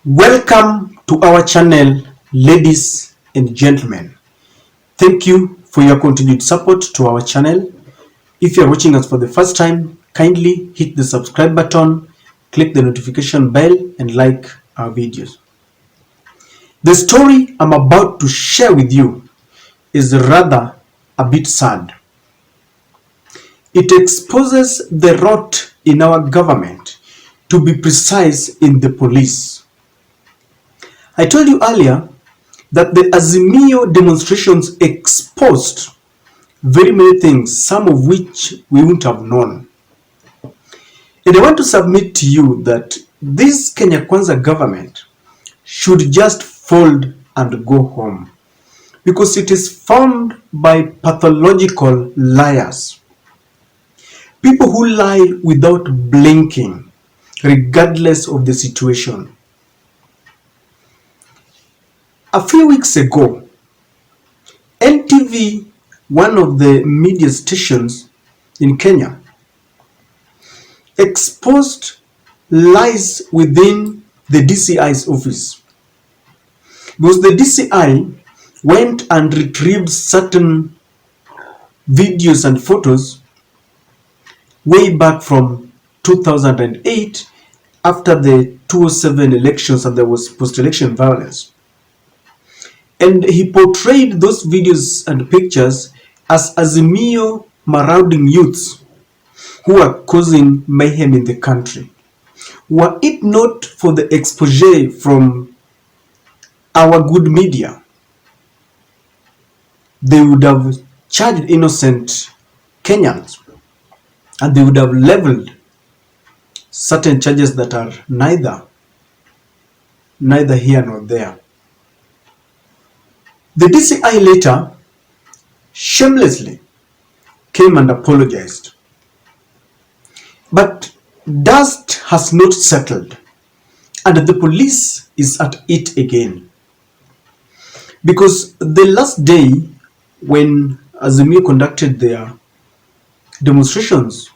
Welcome to our channel, ladies and gentlemen. Thank you for your continued support to our channel. If you are watching us for the first time, kindly hit the subscribe button, click the notification bell, and like our videos. The story I'm about to share with you is rather a bit sad. It exposes the rot in our government, to be precise, in the police. I told you earlier that the Azimio demonstrations exposed very many things, some of which we wouldn't have known. And I want to submit to you that this Kenya Kwanza government should just fold and go home, because it is formed by pathological liars. People who lie without blinking, regardless of the situation. A few weeks ago, NTV, one of the media stations in Kenya, exposed lies within the DCI's office. Because the DCI went and retrieved certain videos and photos way back from 2008, after the 2007 elections, and there was post-election violence. And he portrayed those videos and pictures as Azimio marauding youths who are causing mayhem in the country. Were it not for the exposure from our good media, they would have charged innocent Kenyans, and they would have leveled certain charges that are neither here nor there. The DCI later shamelessly came and apologized. But dust has not settled, and the police is at it again. Because the last day when Azimio conducted their demonstrations,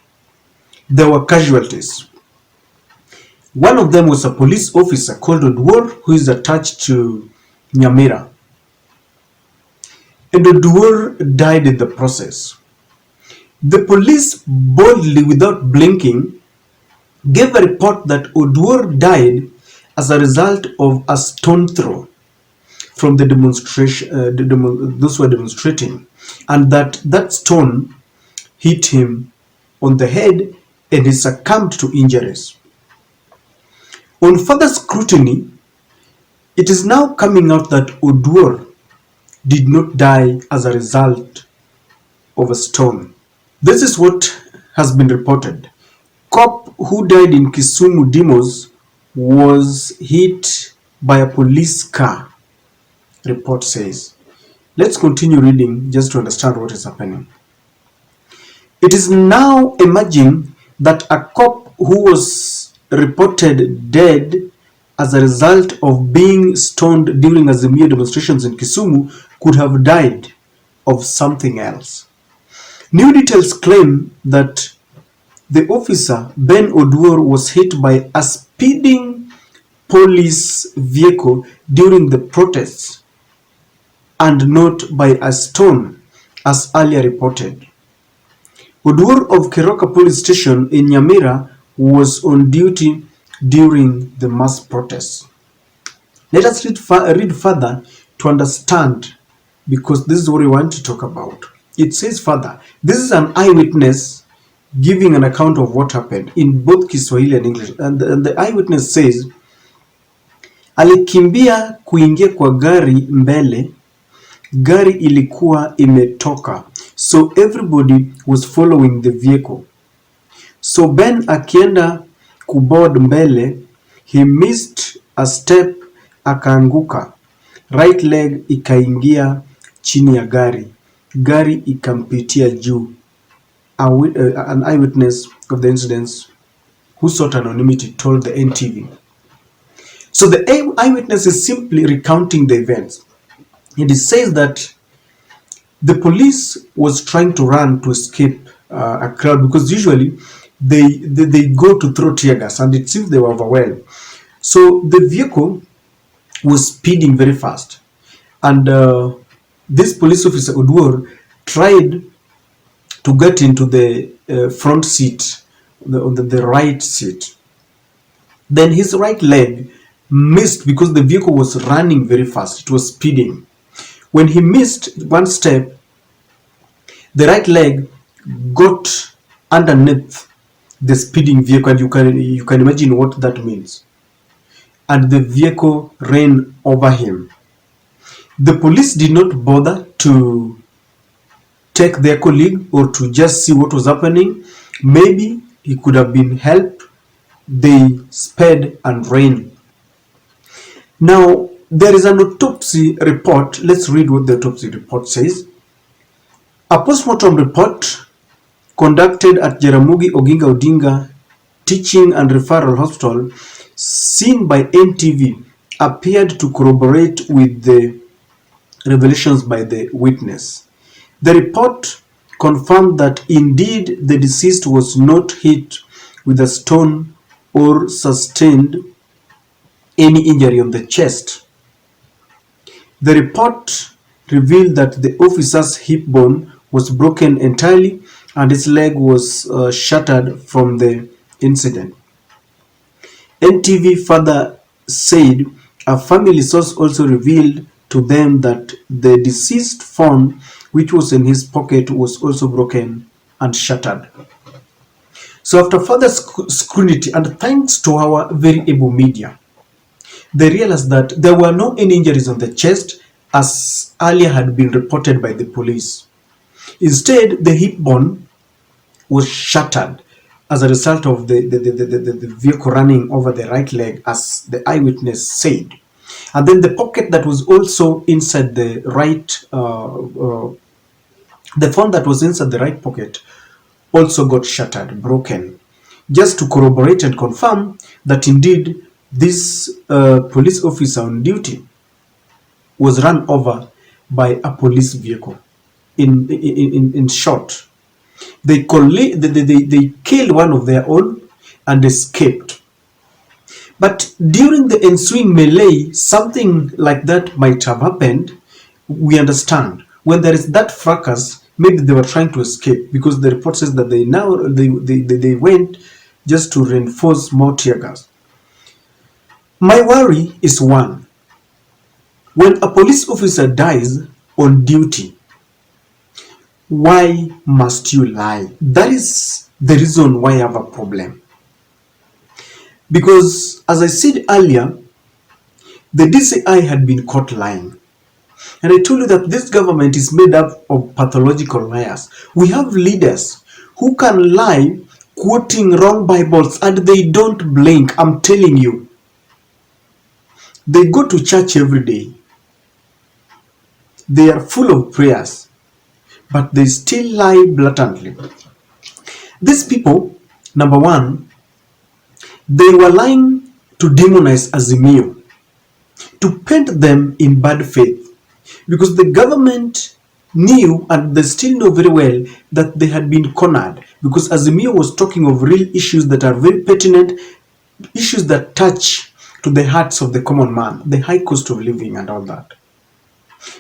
there were casualties. One of them was a police officer called Odwor, who is attached to Nyamira. And Odwor died in the process. The police boldly, without blinking, gave a report that Odwor died as a result of a stone throw from the demonstration, those who were demonstrating, and that stone hit him on the head and he succumbed to injuries. On further scrutiny, it is now coming out that Odwor did not die as a result of a stone. This is what has been reported. Cop who died in Kisumu Demos was hit by a police car, report says. Let's continue reading just to understand what is happening. It is now emerging that a cop who was reported dead as a result of being stoned during Azimio demonstrations in Kisumu could have died of something else. New details claim that the officer, Ben Odwor, was hit by a speeding police vehicle during the protests and not by a stone, as earlier reported. Odwor of Keroka police station in Nyamira was on duty during the mass protests. Let us read further to understand, because this is what we want to talk about. It says further, this is an eyewitness giving an account of what happened in both Kiswahili and English. And the eyewitness says, alikimbia kuingia kwa gari mbele, gari ilikuwa imetoka, so everybody was following the vehicle. So Ben akienda kuboard mbele, he missed a step, akaanguka. Right leg ikaingia chini ya gari. Gari ikampitia juu. An eyewitness of the incidents who sought anonymity told the NTV. So the eyewitness is simply recounting the events. And it says that the police was trying to run to escape a crowd, because usually they go to throw tear gas, and it seems they were overwhelmed. So the vehicle was speeding very fast, and this police officer Oduor tried to get into the front seat, the right seat. Then his right leg missed because the vehicle was running very fast. It was speeding. When he missed one step, the right leg got underneath the speeding vehicle, and you can imagine what that means. And the vehicle ran over him. The police did not bother to take their colleague or to just see what was happening. Maybe he could have been helped. They sped and ran. Now, there is an autopsy report. Let's read what the autopsy report says. A postmortem report conducted at Jaramogi Oginga Odinga Teaching and Referral Hospital, seen by NTV, appeared to corroborate with the revelations by the witness. The report confirmed that indeed the deceased was not hit with a stone or sustained any injury on the chest. The report revealed that the officer's hip bone was broken entirely and his leg was shattered from the incident. NTV further said a family source also revealed to them that the deceased phone, which was in his pocket, was also broken and shattered. So after further scrutiny, and thanks to our very able media, they realized that there were no any injuries on the chest as earlier had been reported by the police. Instead, the hip bone was shattered as a result of the vehicle running over the right leg, as the eyewitness said. And then the pocket that was also inside the right, the phone that was inside the right pocket also got shattered, broken, just to corroborate and confirm that indeed this police officer on duty was run over by a police vehicle. In short, they killed one of their own and escaped. But during the ensuing melee, something like that might have happened. We understand when there is that fracas, maybe they were trying to escape, because the report says that they went just to reinforce more tear gas. My worry is one: when a police officer dies on duty, why must you lie? That is the reason why I have a problem. Because as I said earlier, the DCI had been caught lying. And I told you that this government is made up of pathological liars. We have leaders who can lie, quoting wrong Bibles, and they don't blink. I'm telling you. They go to church every day. They are full of prayers, but they still lie blatantly. These people, number one, they were lying to demonize Azimio, to paint them in bad faith, because the government knew, and they still know very well, that they had been cornered, because Azimio was talking of real issues that are very pertinent, issues that touch to the hearts of the common man, the high cost of living and all that.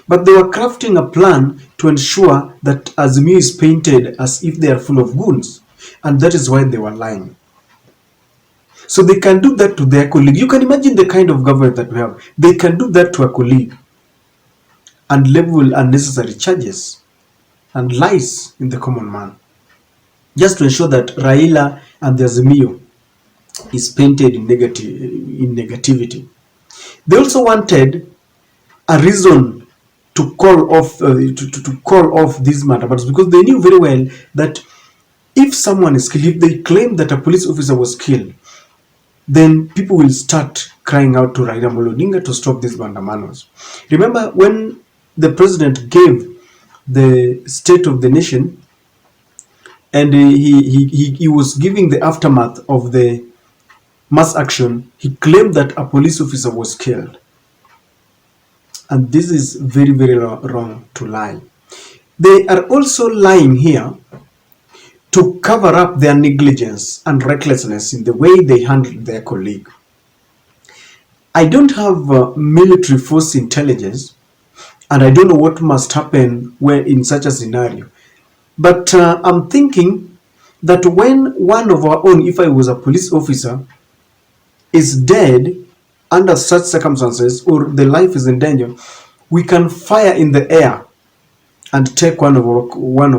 But they were crafting a plan to ensure that Azimio is painted as if they are full of goons, and that is why they were lying. So they can do that to their colleague. You can imagine the kind of government that we have. They can do that to a colleague and level unnecessary charges and lies in the common man, just to ensure that Raila and the Azimio is painted in negativity. They also wanted a reason to call off these matters, because they knew very well that if someone is killed, if they claim that a police officer was killed, then people will start crying out to Raila Odinga to stop these mandamanos. Remember when the president gave the State of the Nation, and he was giving the aftermath of the mass action, he claimed that a police officer was killed. And this is very, very wrong to lie. They are also lying here to cover up their negligence and recklessness in the way they handled their colleague. I don't have military force intelligence, and I don't know what must happen where in such a scenario. But I'm thinking that when one of our own, if I was a police officer, is dead under such circumstances or the life is in danger, we can fire in the air and take one of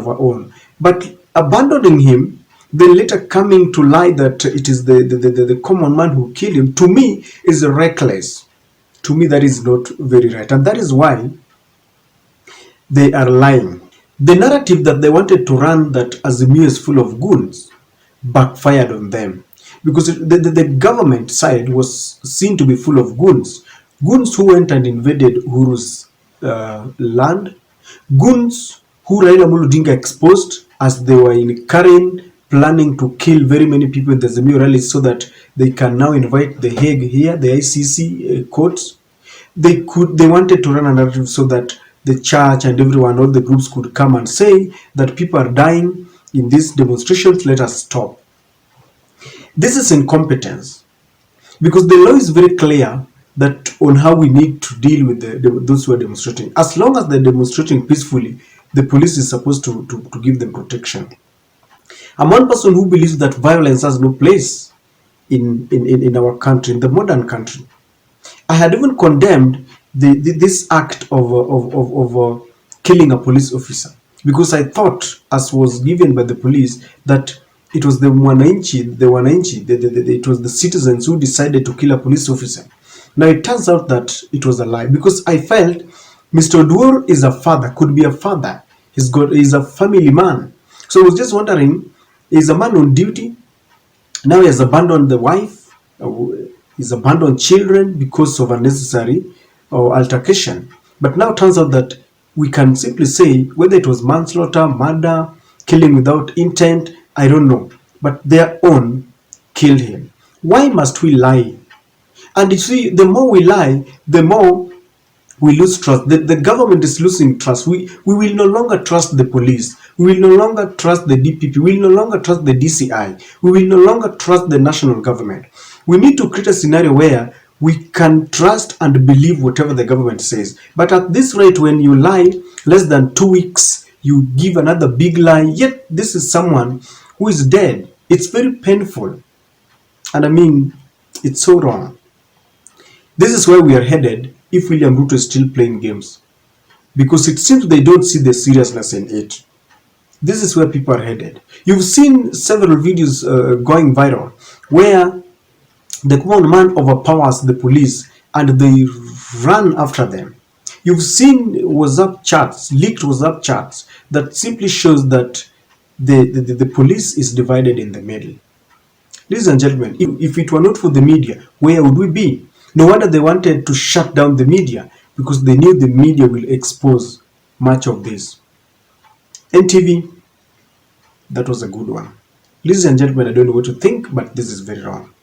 our own. But abandoning him, then later coming to lie that it is the common man who killed him, to me is reckless. To me, that is not very right. And that is why they are lying. The narrative that they wanted to run, that Azimio is full of goons, backfired on them. Because the government side was seen to be full of goons. Goons who went and invaded Uhuru's land. Goons who Raila Amolo Odinga exposed as they were in Karen, planning to kill very many people in the Azimio rallies so that they can now invite the Hague here, the ICC courts. They wanted to run a narrative so that the church and everyone, all the groups could come and say that people are dying in these demonstrations, let us stop. This is incompetence, because the law is very clear that on how we need to deal with those who are demonstrating. As long as they're demonstrating peacefully, the police is supposed to give them protection. I'm one person who believes that violence has no place in our country, in the modern country. I had even condemned this act of killing a police officer, because I thought, as was given by the police, that it was the wananchi, it was the citizens who decided to kill a police officer. Now it turns out that it was a lie, because I felt Mr. Oduor is a father, could be a father. He's a family man. So I was just wondering, is a man on duty? Now he has abandoned the wife, he's abandoned children because of unnecessary altercation. But now it turns out that we can simply say whether it was manslaughter, murder, killing without intent, I don't know. But their own killed him. Why must we lie? And you see, the more we lie, the more we lose trust. The government is losing trust. We will no longer trust the police. We will no longer trust the DPP. We will no longer trust the DCI. We will no longer trust the national government. We need to create a scenario where we can trust and believe whatever the government says. But at this rate, when you lie less than 2 weeks, you give another big lie, yet this is someone who is dead. It's very painful. And I mean, it's so wrong. This is where we are headed if William Ruto is still playing games, because it seems they don't see the seriousness in it. This is where people are headed. You've seen several videos going viral where the common man overpowers the police and they run after them. You've seen WhatsApp chats, leaked WhatsApp chats, that simply shows that the police is divided in the middle. Ladies and gentlemen, if it were not for the media, where would we be? No wonder they wanted to shut down the media, because they knew the media will expose much of this. NTV, that was a good one. Ladies and gentlemen, I don't know what to think, but this is very wrong.